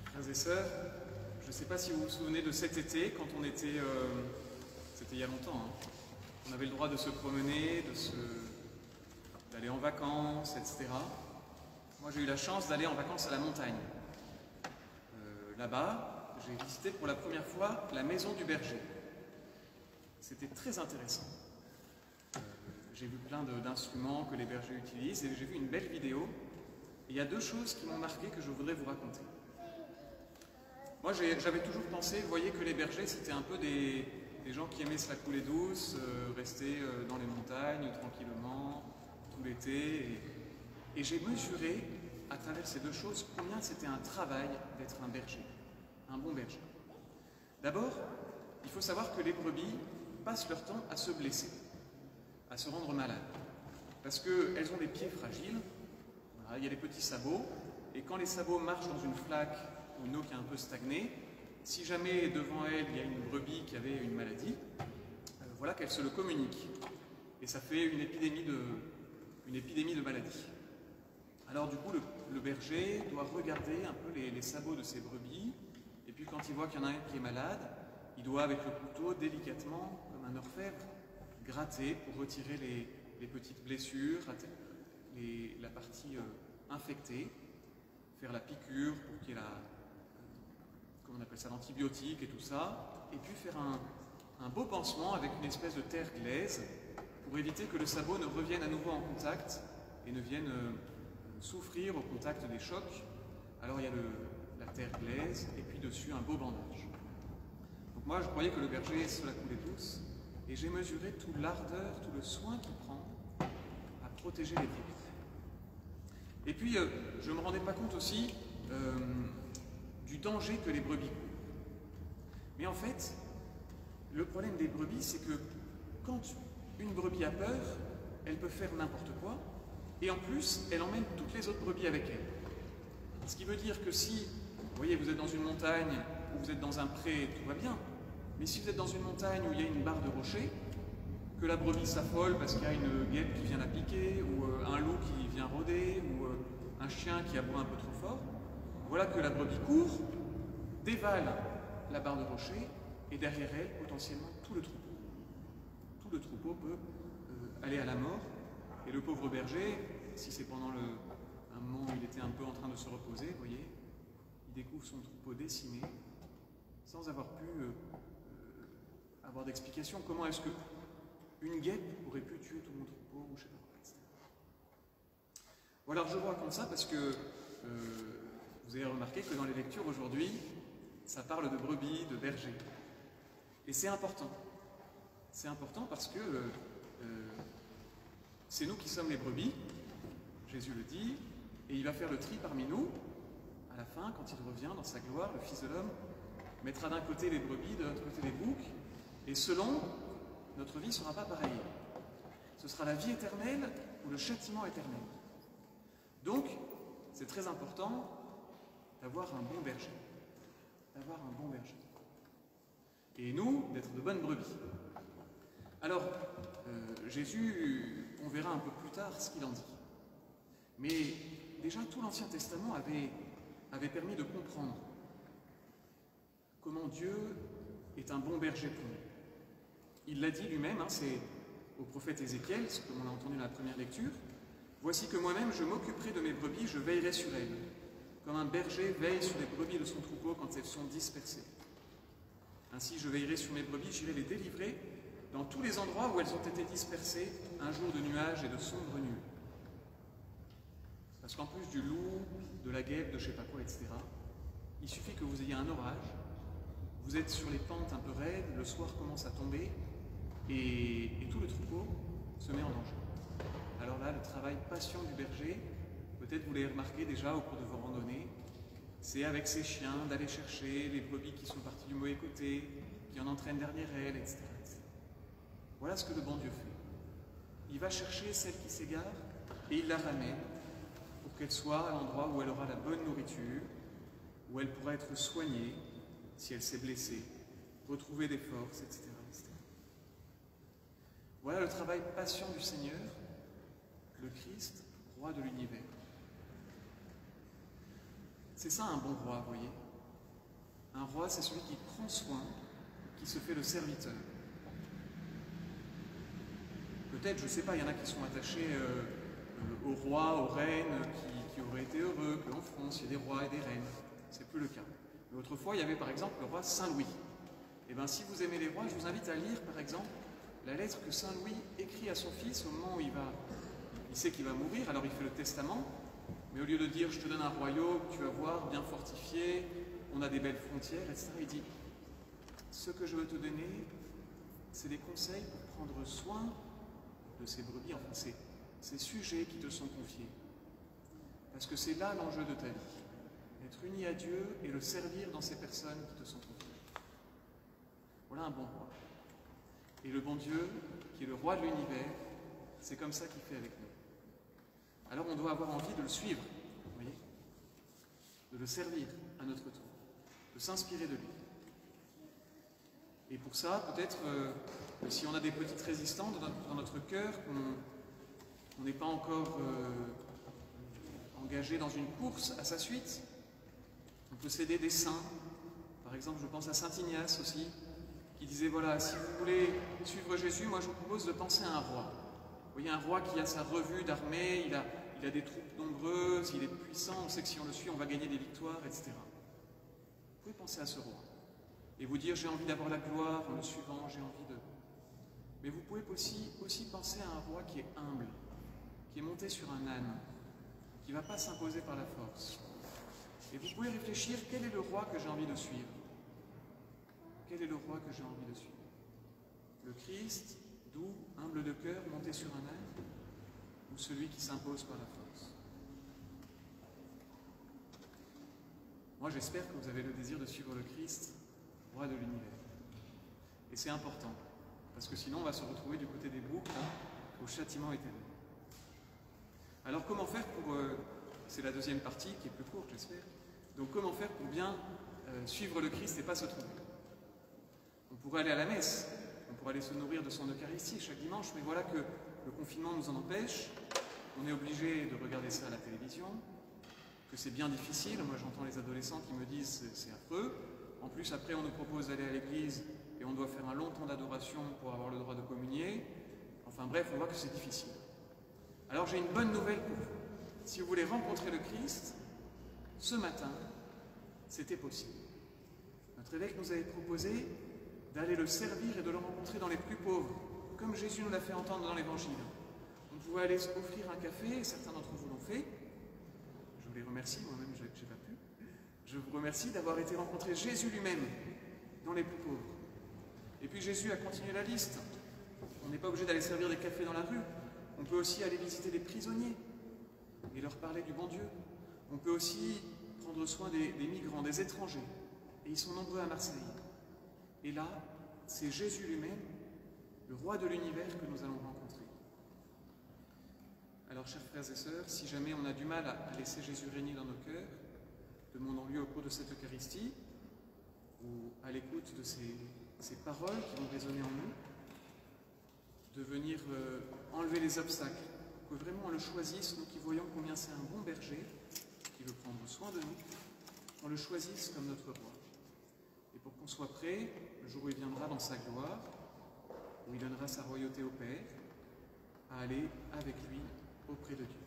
Frères et sœurs, je ne sais pas si vous vous souvenez de cet été, quand on était, c'était il y a longtemps, hein, on avait le droit de se promener, d'aller en vacances, etc. Moi j'ai eu la chance d'aller en vacances à la montagne. Là-bas, j'ai visité pour la première fois la maison du berger. C'était très intéressant. J'ai vu plein d'instruments que les bergers utilisent et j'ai vu une belle vidéo. Et il y a deux choses qui m'ont marqué que je voudrais vous raconter. Moi, j'avais toujours pensé, vous voyez, que les bergers, c'était un peu des gens qui aimaient se la couler douce, rester dans les montagnes tranquillement, tout l'été. Et j'ai mesuré, à travers ces deux choses, combien c'était un travail d'être un berger, un bon berger. D'abord, il faut savoir que les brebis passent leur temps à se blesser, à se rendre malades, parce qu'elles ont des pieds fragiles. Voilà, il y a des petits sabots, et quand les sabots marchent dans une flaque ou une eau qui a un peu stagné, si jamais devant elles il y a une brebis qui avait une maladie, voilà qu'elle se le communique. Et ça fait une épidémie de maladies. Alors du coup, le berger doit regarder un peu les sabots de ses brebis, et puis quand il voit qu'il y en a un qui est malade, il doit avec le couteau délicatement, comme un orfèvre, gratter pour retirer les petites blessures, la partie infectée, faire la piqûre pour qu'il y ait comment on appelle ça, l'antibiotique et tout ça, et puis faire un beau pansement avec une espèce de terre glaise pour éviter que le sabot ne revienne à nouveau en contact et ne vienne souffrir au contact des chocs. Alors il y a la terre glaise et puis dessus un beau bandage. Donc moi je croyais que le berger se la coulait douce et j'ai mesuré toute l'ardeur, tout le soin qu'il prend à protéger les brebis. Et puis je ne me rendais pas compte aussi du danger que les brebis courent. Mais en fait, le problème des brebis, c'est que quand une brebis a peur, elle peut faire n'importe quoi, et en plus, elle emmène toutes les autres brebis avec elle. Ce qui veut dire que si, vous voyez, vous êtes dans une montagne ou vous êtes dans un pré, tout va bien, mais si vous êtes dans une montagne où il y a une barre de rochers, que la brebis s'affole parce qu'il y a une guêpe qui vient la piquer, ou un loup qui vient rôder, ou un chien qui aboie un peu trop fort, voilà que la brebis court, dévale la barre de rocher, et derrière elle, potentiellement, tout le troupeau. Tout le troupeau peut aller à la mort, et le pauvre berger, si c'est pendant un moment où il était un peu en train de se reposer, vous voyez, il découvre son troupeau décimé, sans avoir pu avoir d'explication. Comment est-ce qu'une guêpe aurait pu tuer tout mon troupeau, ou je sais pas quoi, etc. Voilà, alors je vous raconte ça parce que vous avez remarqué que dans les lectures aujourd'hui, ça parle de brebis, de bergers. Et c'est important. C'est important parce que c'est nous qui sommes les brebis, Jésus le dit, et il va faire le tri parmi nous. À la fin, quand il revient dans sa gloire, le Fils de l'homme mettra d'un côté les brebis, de l'autre côté les boucs, et selon, notre vie ne sera pas pareille. Ce sera la vie éternelle ou le châtiment éternel. Donc, c'est très important d'avoir un bon berger. D'avoir un bon berger. Et nous, d'être de bonnes brebis. Alors, Jésus, on verra un peu plus tard ce qu'il en dit. Mais déjà, tout l'Ancien Testament avait permis de comprendre comment Dieu est un bon berger pour nous. Il l'a dit lui-même, hein, c'est au prophète Ézéchiel, ce qu'on a entendu dans la première lecture. « Voici que moi-même, je m'occuperai de mes brebis, je veillerai sur elles, comme un berger veille sur les brebis de son troupeau quand elles sont dispersées. Ainsi, je veillerai sur mes brebis, j'irai les délivrer dans tous les endroits où elles ont été dispersées un jour de nuages et de sombres nuées. » Parce qu'en plus du loup, de la guêpe, de je ne sais pas quoi, etc., il suffit que vous ayez un orage, vous êtes sur les pentes un peu raides, le soir commence à tomber, et tout le troupeau se met en danger. Alors là, le travail patient du berger, peut-être vous l'avez remarqué déjà au cours de vos randonnées, c'est avec ses chiens d'aller chercher les brebis qui sont parties du mauvais côté, qui en entraînent derrière elles, etc., etc. Voilà ce que le bon Dieu fait. Il va chercher celle qui s'égare et il la ramène pour qu'elle soit à l'endroit où elle aura la bonne nourriture, où elle pourra être soignée si elle s'est blessée, retrouver des forces, etc., etc. Voilà le travail patient du Seigneur, le Christ, roi de l'univers. C'est ça un bon roi, vous voyez. Un roi, c'est celui qui prend soin, qui se fait le serviteur. Peut-être, je ne sais pas, il y en a qui sont attachés aux rois, aux reines, qui auraient été heureux qu'en France, il y ait des rois et des reines. C'est plus le cas. Mais autrefois, il y avait par exemple le roi Saint-Louis. Et bien, si vous aimez les rois, je vous invite à lire, par exemple, la lettre que Saint-Louis écrit à son fils au moment où il sait qu'il va mourir, alors il fait le testament, mais au lieu de dire « je te donne un royaume, tu vas voir, bien fortifié, on a des belles frontières, etc. » il dit « ce que je veux te donner, c'est des conseils pour prendre soin de ces brebis, enfin ces sujets qui te sont confiés. Parce que c'est là l'enjeu de ta vie, être uni à Dieu et le servir dans ces personnes qui te sont confiées. » Voilà un bon roi. Et le bon Dieu, qui est le roi de l'univers, c'est comme ça qu'il fait avec nous. Alors on doit avoir envie de le suivre, vous voyez, de le servir à notre tour, de s'inspirer de lui. Et pour ça, peut-être, si on a des petites résistances dans notre cœur, qu'on n'est pas encore engagé dans une course à sa suite, on peut s'aider des saints. Par exemple, je pense à saint Ignace aussi, qui disait, voilà, si vous voulez suivre Jésus, moi je vous propose de penser à un roi. Vous voyez, un roi qui a sa revue d'armée, il a des troupes nombreuses, il est puissant, on sait que si on le suit, on va gagner des victoires, etc. Vous pouvez penser à ce roi. Et vous dire, j'ai envie d'avoir la gloire en le suivant, j'ai envie de... Mais vous pouvez aussi penser à un roi qui est humble, qui est monté sur un âne, qui ne va pas s'imposer par la force. Et vous pouvez réfléchir, quel est le roi que j'ai envie de suivre? Quel est le roi que j'ai envie de suivre? Le Christ, doux, humble de cœur, monté sur un âne, ou celui qui s'impose par la force? Moi, j'espère que vous avez le désir de suivre le Christ, roi de l'univers. Et c'est important, parce que sinon on va se retrouver du côté des boucs, au châtiment éternel. Alors comment faire pour... c'est la deuxième partie qui est plus courte, j'espère. Donc comment faire pour bien suivre le Christ et pas se tromper? On pourrait aller à la messe, on pourrait aller se nourrir de son Eucharistie chaque dimanche, mais voilà que le confinement nous en empêche, on est obligé de regarder ça à la télévision, que c'est bien difficile. Moi j'entends les adolescents qui me disent c'est affreux. En plus après on nous propose d'aller à l'église et on doit faire un long temps d'adoration pour avoir le droit de communier. Enfin bref, on voit que c'est difficile. Alors j'ai une bonne nouvelle pour vous. Si vous voulez rencontrer le Christ, ce matin, c'était possible. Notre évêque nous avait proposé d'aller le servir et de le rencontrer dans les plus pauvres, comme Jésus nous l'a fait entendre dans l'Évangile. On pouvait aller offrir un café, certains d'entre vous l'ont fait. Je vous les remercie, moi-même je n'ai pas pu. Je vous remercie d'avoir été rencontrer Jésus lui-même dans les plus pauvres. Et puis Jésus a continué la liste. On n'est pas obligé d'aller servir des cafés dans la rue. On peut aussi aller visiter les prisonniers et leur parler du bon Dieu. On peut aussi prendre soin des migrants, des étrangers. Et ils sont nombreux à Marseille. Et là, c'est Jésus lui-même, le roi de l'univers, que nous allons rencontrer. Alors, chers frères et sœurs, si jamais on a du mal à laisser Jésus régner dans nos cœurs, demandons-lui au cours de cette Eucharistie, ou à l'écoute de ces paroles qui vont résonner en nous, de venir enlever les obstacles, que vraiment on le choisisse, nous qui voyons combien c'est un bon berger, qui veut prendre soin de nous, qu'on le choisisse comme notre roi. Et pour qu'on soit prêt, le jour où il viendra dans sa gloire, où il donnera sa royauté au Père, à aller avec lui auprès de Dieu.